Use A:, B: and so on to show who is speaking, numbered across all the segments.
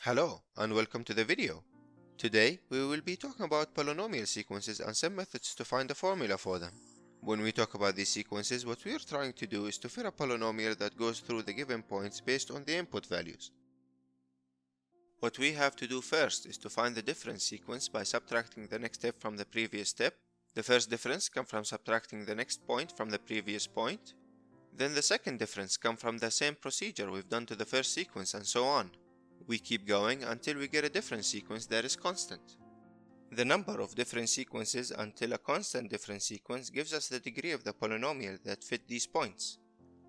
A: Hello and welcome to the video. Today we will be talking about polynomial sequences and some methods to find a formula for them. When we talk about these sequences, what we are trying to do is to fit a polynomial that goes through the given points based on the input values. What we have to do first is to find the difference sequence by subtracting the next step from the previous step. The first difference comes from subtracting the next point from the previous point. Then the second difference comes from the same procedure we've done to the first sequence, and so on. We keep going until we get a difference sequence that is constant. The number of different sequences until a constant difference sequence gives us the degree of the polynomial that fit these points.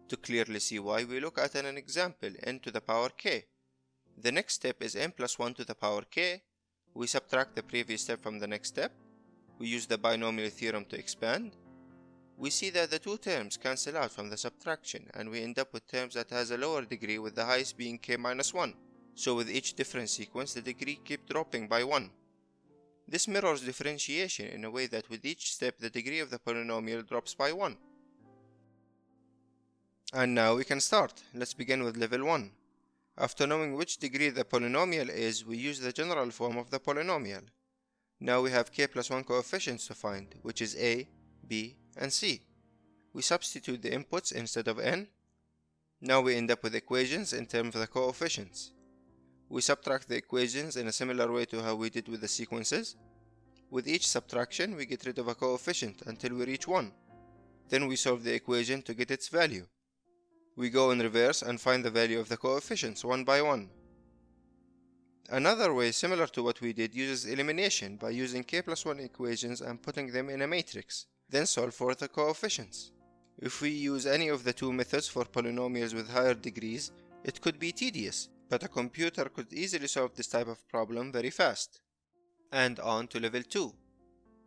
A: To clearly see why, we look at an example n to the power k. The next step is n plus 1 to the power k. We subtract the previous step from the next step. We use the binomial theorem to expand. We see that the two terms cancel out from the subtraction, and we end up with terms that has a lower degree, with the highest being k minus 1. So with each difference sequence, the degree keeps dropping by 1. This mirrors differentiation in a way that with each step the degree of the polynomial drops by 1. And now we can start. Let's begin with level 1. After knowing which degree the polynomial is, we use the general form of the polynomial. Now we have k plus 1 coefficients to find, which is a, b, and c. We substitute the inputs instead of n. Now we end up with equations in terms of the coefficients. We subtract the equations in a similar way to how we did with the sequences. With each subtraction, we get rid of a coefficient until we reach 1. Then we solve the equation to get its value. We go in reverse and find the value of the coefficients one by one. Another way similar to what we did uses elimination by using k plus 1 equations and putting them in a matrix, then solve for the coefficients. If we use any of the two methods for polynomials with higher degrees, it could be tedious, but a computer could easily solve this type of problem very fast. And on to level 2.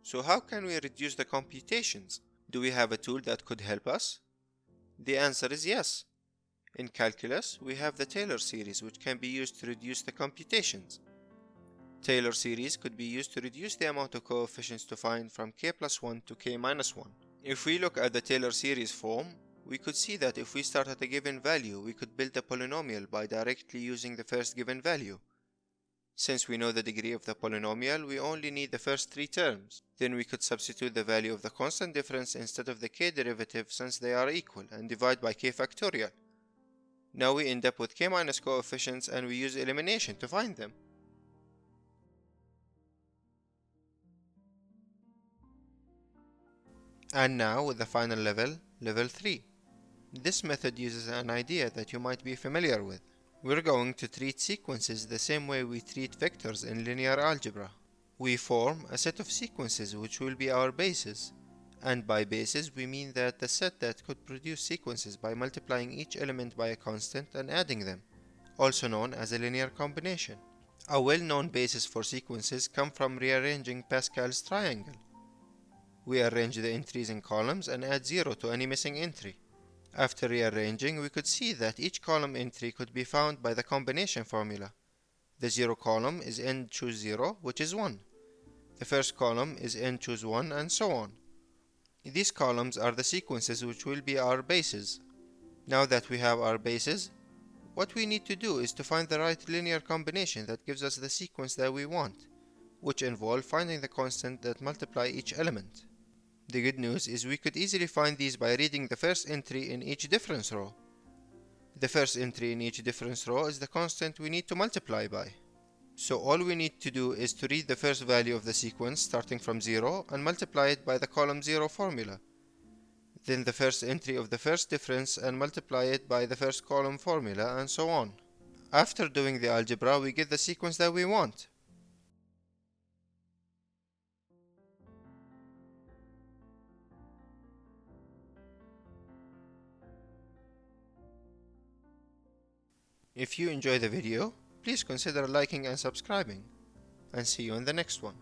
A: So how can we reduce the computations? Do we have a tool that could help us? The answer is yes. In calculus, we have the Taylor series, which can be used to reduce the computations. Taylor series could be used to reduce the amount of coefficients to find from k plus 1 to k minus 1. If we look at the Taylor series form, we could see that if we start at a given value, we could build a polynomial by directly using the first given value. Since we know the degree of the polynomial, we only need the first three terms. Then we could substitute the value of the constant difference instead of the k derivative, since they are equal, and divide by k factorial. Now we end up with k minus coefficients, and we use elimination to find them. And now with the final level, level 3. This method uses an idea that you might be familiar with. We're going to treat sequences the same way we treat vectors in linear algebra. We form a set of sequences which will be our bases. And by bases we mean that the set that could produce sequences by multiplying each element by a constant and adding them, also known as a linear combination. A well-known basis for sequences comes from rearranging Pascal's triangle. We arrange the entries in columns and add 0 to any missing entry. After rearranging, we could see that each column entry could be found by the combination formula. The 0 column is n choose 0, which is 1. The first column is n choose 1, and so on. These columns are the sequences which will be our bases. Now that we have our bases, what we need to do is to find the right linear combination that gives us the sequence that we want, which involves finding the constant that multiply each element. The good news is we could easily find these by reading the first entry in each difference row. The first entry in each difference row is the constant we need to multiply by. So all we need to do is to read the first value of the sequence starting from 0 and multiply it by the column 0 formula. Then the first entry of the first difference and multiply it by the first column formula, and so on. After doing the algebra, we get the sequence that we want. If you enjoy the video, please consider liking and subscribing, and see you in the next one.